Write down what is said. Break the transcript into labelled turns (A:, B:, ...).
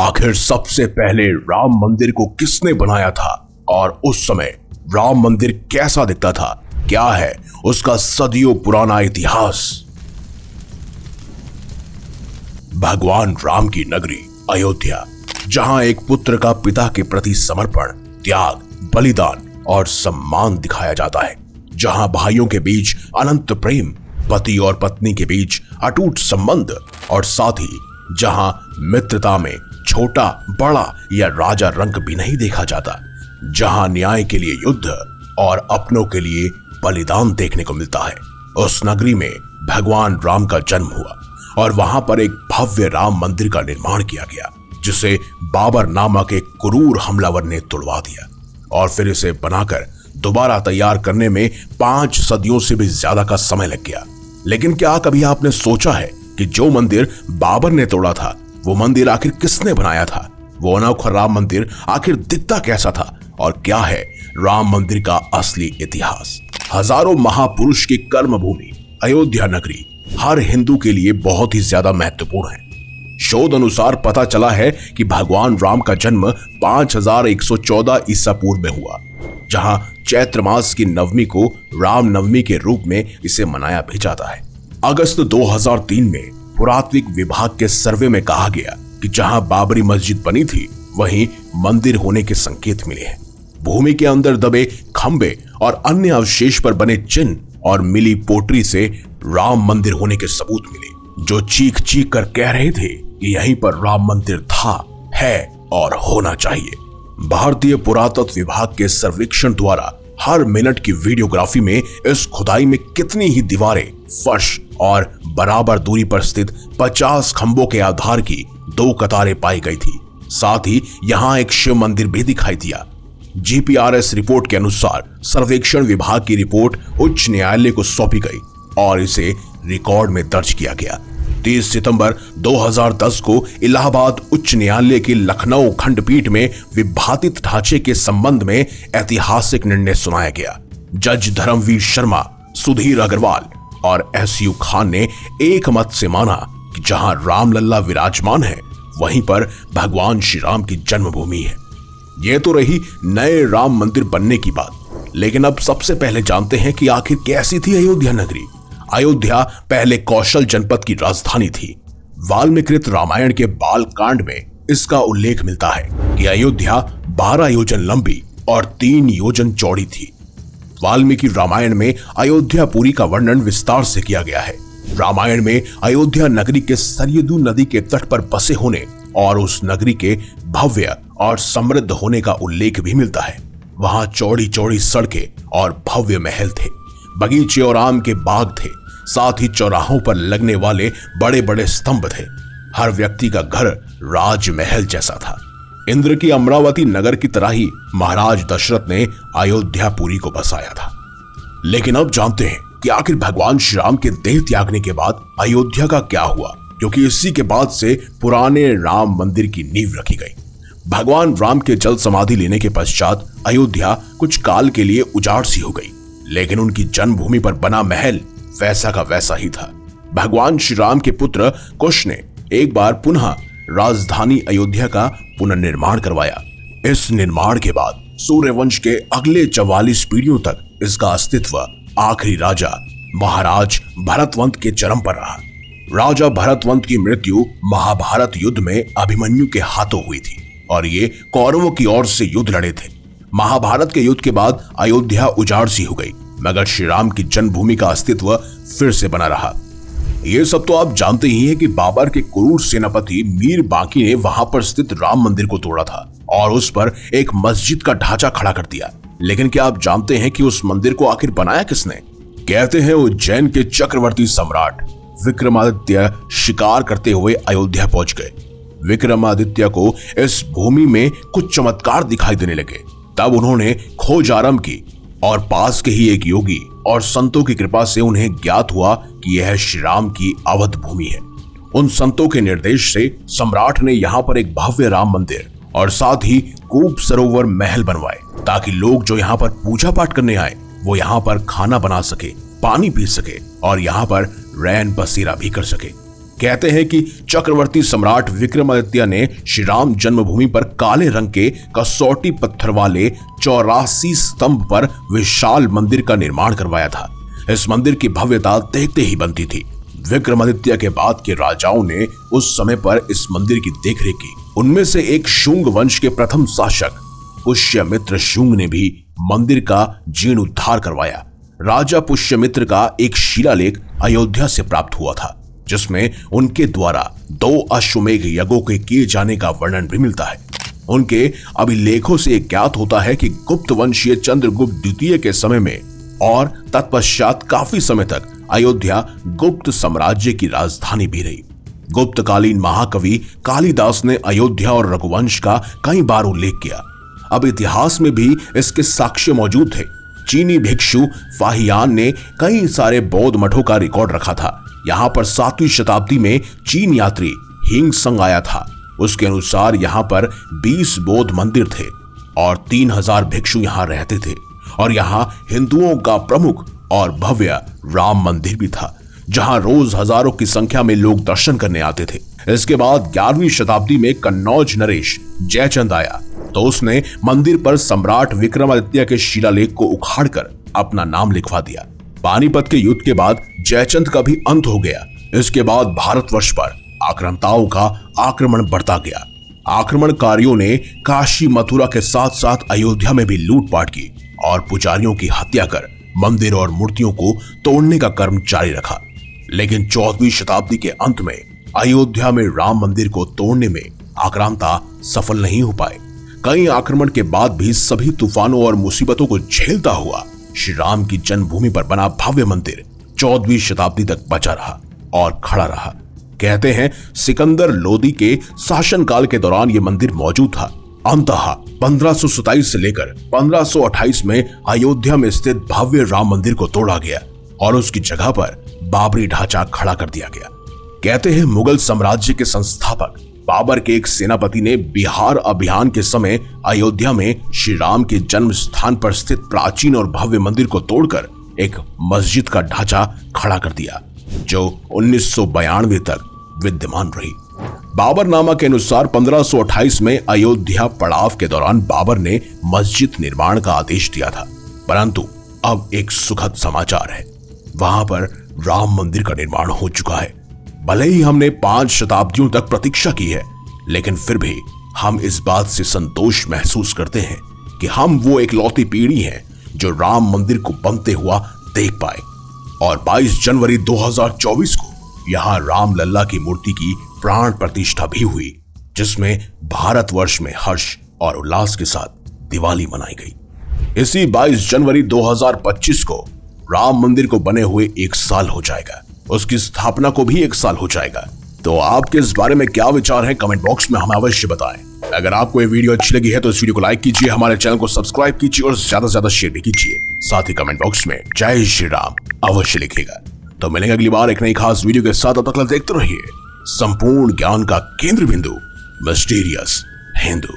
A: आखिर सबसे पहले राम मंदिर को किसने बनाया था और उस समय राम मंदिर कैसा दिखता था? क्या है उसका सदियों पुराना इतिहास? भगवान राम की नगरी अयोध्या, जहां एक पुत्र का पिता के प्रति समर्पण, त्याग, बलिदान और सम्मान दिखाया जाता है, जहां भाइयों के बीच अनंत प्रेम, पति और पत्नी के बीच अटूट संबंध और साथ ही जहां मित्रता में छोटा बड़ा या राजा रंग भी नहीं देखा जाता, जहां न्याय के लिए युद्ध और अपनों के लिए बलिदान देखने को मिलता है। उस नगरी में भगवान राम का जन्म हुआ और वहां पर एक भव्य राम मंदिर का निर्माण किया गया, जिसे बाबर नामक एक क्रूर हमलावर ने तोड़वा दिया और फिर इसे बनाकर दोबारा तैयार करने में 5 सदियों से भी ज्यादा का समय लग गया। लेकिन क्या कभी आपने सोचा है कि जो मंदिर बाबर ने तोड़ा था, वो मंदिर आखिर किसने बनाया था? वो अनोखा राम मंदिर आखिर दिखता कैसा था और क्या है राम मंदिर का असली इतिहास? हजारों महापुरुष की कर्म भूमि अयोध्या नगरी हर हिंदू के लिए बहुत ही ज्यादा महत्वपूर्ण है। शोध अनुसार पता चला है कि भगवान राम का जन्म 5114 ईसा पूर्व में हुआ, जहां चैत्र मास की नवमी को राम नवमी के रूप में इसे मनाया भी जाता है। अगस्त 2003 में पुरातत्विक विभाग के सर्वे में कहा गया कि जहां बाबरी मस्जिद बनी थी, वहीं मंदिर होने के संकेत मिले हैं। भूमि के अंदर दबे खंबे और अन्य अवशेष पर बने चिन्ह और मिली पोटरी से राम मंदिर होने के सबूत मिले, जो चीख चीख कर कह रहे थे कि यहीं पर राम मंदिर था, है और होना चाहिए। भारतीय पुरातत्व विभाग के सर्वेक्षण द्वारा हर मिनट की वीडियोग्राफी में इस खुदाई में कितनी ही दीवारें, फर्श और बराबर दूरी पर स्थित 50 खंभों के आधार की 2 कतारें पाई गई थी। साथ ही यहां एक शिव मंदिर भी दिखाई दिया। जीपीआरएस रिपोर्ट के अनुसार सर्वेक्षण विभाग की रिपोर्ट उच्च न्यायालय को सौंपी गई और इसे रिकॉर्ड में दर्ज किया गया। 30 सितंबर 2010 को इलाहाबाद उच्च न्यायालय की लखनऊ खंडपीठ में विभाजित ढांचे के संबंध में ऐतिहासिक निर्णय सुनाया गया। जज धर्मवीर शर्मा, सुधीर अग्रवाल और एसयू खान ने एक मत से माना कि जहां रामलल्ला विराजमान है, वहीं पर भगवान श्री राम की जन्मभूमि है। यह तो रही नए राम मंदिर बनने की बात, लेकिन अब सबसे पहले जानते हैं कि आखिर कैसी थी अयोध्या नगरी। अयोध्या पहले कौशल जनपद की राजधानी थी। वाल्मीकृत रामायण के बाल कांड में इसका उल्लेख मिलता है कि अयोध्या 12 योजन लंबी और 3 योजन चौड़ी थी। वाल्मीकि रामायण में अयोध्यापुरी का वर्णन विस्तार से किया गया है। रामायण में अयोध्या नगरी के सरयू नदी के तट पर बसे होने और उस नगरी के भव्य और समृद्ध होने का उल्लेख भी मिलता है। वहां चौड़ी चौड़ी सड़कें और भव्य महल थे, बगीचे और आम के बाग थे, साथ ही चौराहों पर लगने वाले बड़े बड़े स्तंभ थे। हर व्यक्ति का घर राजमहल जैसा था। इंद्र की अमरावती नगर की तरह ही महाराज दशरथ ने अयोध्यापुरी को बसाया था। लेकिन अब जानते हैं कि आखिर भगवान श्री राम के देह त्यागने के बाद अयोध्या का क्या हुआ, क्योंकि इसी के बाद से पुराने राम मंदिर की नींव रखी गई। भगवान राम के जल समाधि लेने के पश्चात अयोध्या कुछ काल के लिए उजाड़ सी हो गई, लेकिन उनकी जन्मभूमि पर बना महल वैसा का वैसा ही था। भगवान श्री राम के पुत्र कुश ने एक बार पुनः राजधानी अयोध्या का पुनर्निर्माण करवाया। इस निर्माण के बाद सूर्यवंश के अगले 44 पीढ़ियों तक इसका अस्तित्व आखिरी राजा महाराज भरतवंत के चरम पर रहा। राजा भरतवंत की मृत्यु महाभारत युद्ध में अभिमन्यु के हाथों हुई थी और ये कौरवों की ओर से युद्ध लड़े थे। महाभारत के युद्ध के बाद अयोध्या उजाड़ सी हो गई, मगर श्री राम की जन्मभूमि का अस्तित्व फिर से बना रहा। ये सब तो आप जानते ही हैं कि बाबर के क्रूर सेनापति मीर बांकी ने वहां पर स्थित राम मंदिर को तोड़ा था और उस पर एक मस्जिद का ढांचा खड़ा कर दिया। लेकिन क्या आप जानते हैं कि उस मंदिर को आखिर बनाया किसने? कहते हैं उज्जैन के चक्रवर्ती सम्राट विक्रमादित्य शिकार करते हुए अयोध्या पहुंच गए। विक्रमादित्य को इस भूमि में कुछ चमत्कार दिखाई देने लगे। तब उन्होंने खोज आरंभ की और पास के ही एक योगी और संतों की कृपा से उन्हें ज्ञात हुआ कि यह श्री राम की अवध भूमि है। उन संतों के निर्देश से सम्राट ने यहाँ पर एक भव्य राम मंदिर और साथ ही कूप सरोवर महल बनवाए, ताकि लोग जो यहाँ पर पूजा पाठ करने आए वो यहाँ पर खाना बना सके, पानी पी सके और यहाँ पर रैन बसेरा भी कर सके। कहते हैं कि चक्रवर्ती सम्राट विक्रमादित्य ने श्री राम जन्मभूमि पर काले रंग के कसौटी पत्थर वाले 84 स्तंभ पर विशाल मंदिर का निर्माण करवाया था। इस मंदिर की भव्यता देखते ही बनती थी। विक्रमादित्य के बाद के राजाओं ने उस समय पर इस मंदिर की देखरेख की। उनमें से एक शुंग वंश के प्रथम शासक पुष्यमित्र शुंग ने भी मंदिर का जीर्णोद्धार करवाया। राजा पुष्यमित्र का एक शिलालेख अयोध्या से प्राप्त हुआ था, जिसमें उनके द्वारा 2 अश्वमेघ यज्ञों के किए जाने का वर्णन भी मिलता है। उनके अभिलेखों से ज्ञात होता है कि गुप्त वंशीय चंद्रगुप्त द्वितीय के समय में और तत्पश्चात काफी समय तक अयोध्या गुप्त साम्राज्य की राजधानी भी रही। गुप्तकालीन महाकवि कालिदास ने अयोध्या और रघुवंश का कई बार उल्लेख किया। अब इतिहास में भी इसके साक्ष्य मौजूद थे। चीनी भिक्षु फाहियान ने कई सारे बौद्ध मठों का रिकॉर्ड रखा था। यहाँ पर 7वीं शताब्दी में चीन यात्री हिंग संग आया था। उसके अनुसार यहाँ पर 20 बौद्ध मंदिर थे और 3000 भिक्षु यहाँ रहते थे और यहाँ हिंदुओं का प्रमुख और भव्य राम मंदिर भी था, जहाँ रोज हजारों की संख्या में लोग दर्शन करने आते थे। इसके बाद 11वीं शताब्दी में कन्नौज नरेश जयचंद आया तो उसने मंदिर पर सम्राट विक्रमादित्य के शिलालेख को उखाड़कर अपना नाम लिखवा दिया। पानीपत के युद्ध के बाद जयचंद का भी अंत हो गया। इसके बाद भारतवर्ष पर आक्रांताओं का आक्रमण बढ़ता गया। आक्रमणकारियों ने काशी मथुरा के साथ साथ अयोध्या में भी लूटपाट की और पुजारियों की हत्या कर मंदिर और मूर्तियों को तोड़ने का कर्म जारी रखा। लेकिन 14वीं शताब्दी के अंत में अयोध्या में राम मंदिर को तोड़ने में आक्रांता सफल नहीं हो पाए। कई आक्रमण के बाद भी सभी तूफानों और मुसीबतों को झेलता हुआ श्री राम की जन्मभूमि पर बना भव्य मंदिर 14वीं शताब्दी तक बचा रहा और खड़ा रहा। कहते हैं सिकंदर लोदी के शासनकाल के दौरान यह मंदिर मौजूद था। अंततः 1527 से लेकर 1528 में अयोध्या में स्थित भव्य राम मंदिर को तोड़ा गया और उसकी जगह पर बाबरी ढांचा खड़ा कर दिया गया। कहते हैं मुगल साम्राज्य के संस्थापक बाबर के एक सेनापति ने बिहार अभियान के समय अयोध्या में श्री राम के जन्म स्थान पर स्थित प्राचीन और भव्य मंदिर को तोड़कर एक मस्जिद का ढांचा खड़ा कर दिया, जो 1992 तक विद्यमान रही। बाबरनामा के अनुसार 1528 में अयोध्या पड़ाव के दौरान बाबर ने मस्जिद निर्माण का आदेश दिया था, परंतु अब एक सुखद समाचार है, वहां पर राम मंदिर का निर्माण हो चुका है। भले ही हमने 5 शताब्दियों तक प्रतीक्षा की है, लेकिन फिर भी हम इस बात से संतोष महसूस करते हैं कि हम वो एकलौती पीढ़ी हैं जो राम मंदिर को बनते हुआ देख पाए। और 22 जनवरी 2024 को यहाँ राम लल्ला की मूर्ति की प्राण प्रतिष्ठा भी हुई, जिसमें भारतवर्ष में हर्ष और उल्लास के साथ दिवाली मनाई गई। इसी 22 जनवरी 2025 को राम मंदिर को बने हुए 1 साल हो जाएगा। उसकी स्थापना को भी 1 साल हो जाएगा। तो आपके इस बारे में क्या विचार है, कमेंट बॉक्स में हमें अवश्य बताएं। अगर आपको ये वीडियो अच्छी लगी है तो इस वीडियो को लाइक कीजिए, हमारे चैनल को सब्सक्राइब कीजिए और ज्यादा से ज्यादा शेयर भी कीजिए। साथ ही कमेंट बॉक्स में जय श्री राम अवश्य लिखिएगा। तो मिलेंगे अगली बार एक नई खास वीडियो के साथ। अब तक देखते रहिए संपूर्ण ज्ञान का केंद्र बिंदु मिस्टीरियस हिंदू।